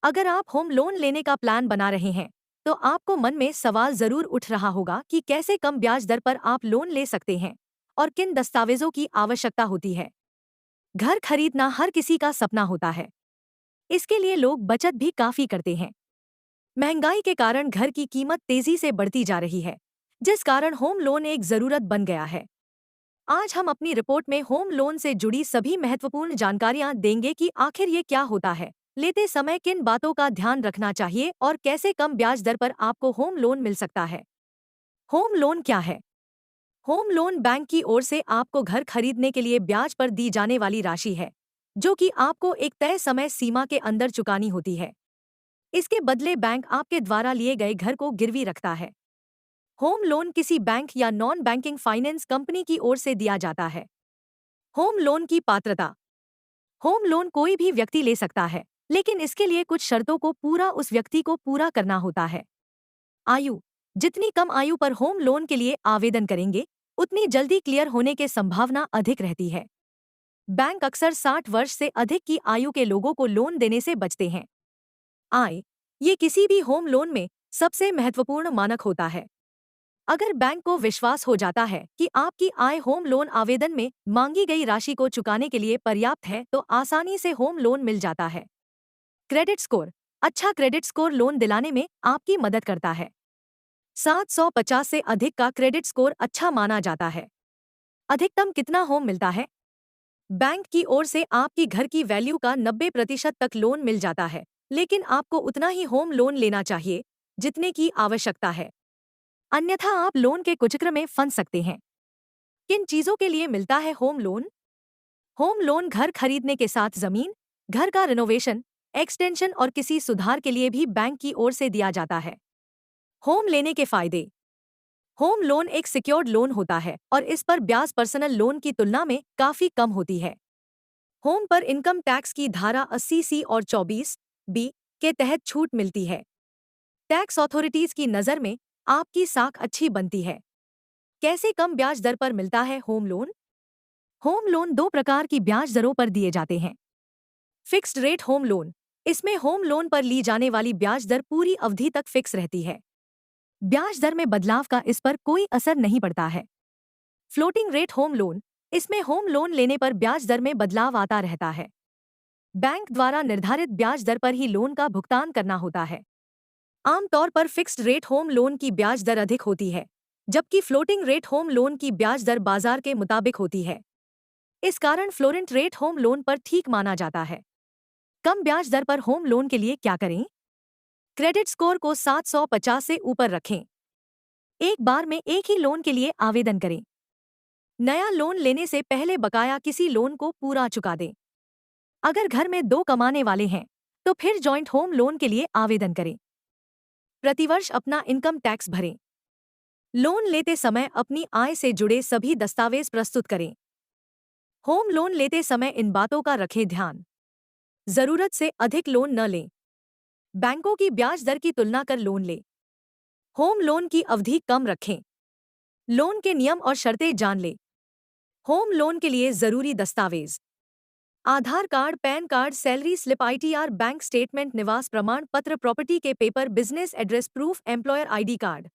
अगर आप home loan लेने का प्लान बना रहे हैं, तो आपको मन में सवाल जरूर उठ रहा होगा कि कैसे कम ब्याज दर पर आप लोन ले सकते हैं और किन दस्तावेजों की आवश्यकता होती है। घर खरीदना हर किसी का सपना होता है। इसके लिए लोग बचत भी काफी करते हैं। महंगाई के कारण घर की कीमत तेजी से बढ़ती जा रही है, जिस कारण होम लोन एक जरूरत बन गया है। आज हम अपनी रिपोर्ट में होम लोन से जुड़ी सभी महत्वपूर्ण जानकारियां देंगे कि आखिर ये क्या होता है, लेते समय किन बातों का ध्यान रखना चाहिए और कैसे कम ब्याज दर पर आपको होम लोन मिल सकता है। होम लोन क्या है? होम लोन बैंक की ओर से आपको घर खरीदने के लिए ब्याज पर दी जाने वाली राशि है, जो कि आपको एक तय समय सीमा के अंदर चुकानी होती है। इसके बदले बैंक आपके द्वारा लिए गए घर को गिरवी रखता है। होम लोन किसी बैंक या नॉन बैंकिंग फाइनेंस कंपनी की ओर से दिया जाता है। होम लोन की पात्रता। होम लोन कोई भी व्यक्ति ले सकता है, लेकिन इसके लिए कुछ शर्तों को पूरा उस व्यक्ति को पूरा करना होता है। आयु। जितनी कम आयु पर होम लोन के लिए आवेदन करेंगे, उतनी जल्दी क्लियर होने की संभावना अधिक रहती है। बैंक अक्सर 60 वर्ष से अधिक की आयु के लोगों को लोन देने से बचते हैं। आय। ये किसी भी होम लोन में सबसे महत्वपूर्ण मानक होता है। अगर बैंक को विश्वास हो जाता है कि आपकी आय होम लोन आवेदन में मांगी गई राशि को चुकाने के लिए पर्याप्त है, तो आसानी से होम लोन मिल जाता है। Credit score. अच्छा क्रेडिट स्कोर लोन दिलाने में आपकी मदद करता है। 750 से अधिक का क्रेडिट स्कोर अच्छा माना जाता है। अधिकतम कितना होम मिलता है? बैंक की ओर से आपकी घर की वैल्यू का 90% तक लोन मिल जाता है, लेकिन आपको उतना ही होम लोन लेना चाहिए जितने की आवश्यकता है। अन्यथा आप लोन के कुचक्र में फंस सकते हैं। किन चीजों के लिए मिलता है होम लोन? होम लोन घर खरीदने के साथ जमीन, घर का रिनोवेशन, एक्सटेंशन और किसी सुधार के लिए भी बैंक की ओर से दिया जाता है। होम लेने के फायदे। होम लोन एक सिक्योर्ड लोन होता है और इस पर ब्याज पर्सनल लोन की तुलना में काफी कम होती है। होम पर इनकम टैक्स की धारा 80C और 24B के तहत छूट मिलती है। टैक्स अथॉरिटीज की नज़र में आपकी साख अच्छी बनती है। कैसे कम ब्याज दर पर मिलता है होम लोन? होम लोन दो प्रकार की ब्याज दरों पर दिए जाते हैं। Fixed rate home loan. इसमें होम लोन पर ली जाने वाली ब्याज दर पूरी अवधि तक फिक्स रहती है। ब्याज दर में बदलाव का इस पर कोई असर नहीं पड़ता है। Floating rate home loan. इसमें होम लोन लेने पर ब्याज दर में बदलाव आता रहता है। बैंक द्वारा निर्धारित ब्याज दर पर ही लोन का भुगतान करना होता है। आमतौर पर फिक्स्ड रेट होम लोन की ब्याज दर अधिक होती है, जबकि फ्लोटिंग रेट होम लोन की ब्याज दर बाजार के मुताबिक होती है। इस कारण फ्लोरेंट रेट होम लोन पर ठीक माना जाता है। कम ब्याज दर पर होम लोन के लिए क्या करें? क्रेडिट स्कोर को 750 से ऊपर रखें। एक बार में एक ही लोन के लिए आवेदन करें। नया लोन लेने से पहले बकाया किसी लोन को पूरा चुका दें। अगर घर में दो कमाने वाले हैं, तो फिर जॉइंट होम लोन के लिए आवेदन करें। प्रतिवर्ष अपना इनकम टैक्स भरें। लोन लेते समय अपनी आय से जुड़े सभी दस्तावेज प्रस्तुत करें। होम लोन लेते समय इन बातों का रखें ध्यान। जरूरत से अधिक लोन न लें। बैंकों की ब्याज दर की तुलना कर लोन लें। होम लोन की अवधि कम रखें। लोन के नियम और शर्तें जान लें। होम लोन के लिए जरूरी दस्तावेज: Aadhaar card, PAN card, salary slip, ITR, bank statement, निवास प्रमाण पत्र, प्रॉपर्टी के paper, business address proof, employer ID card.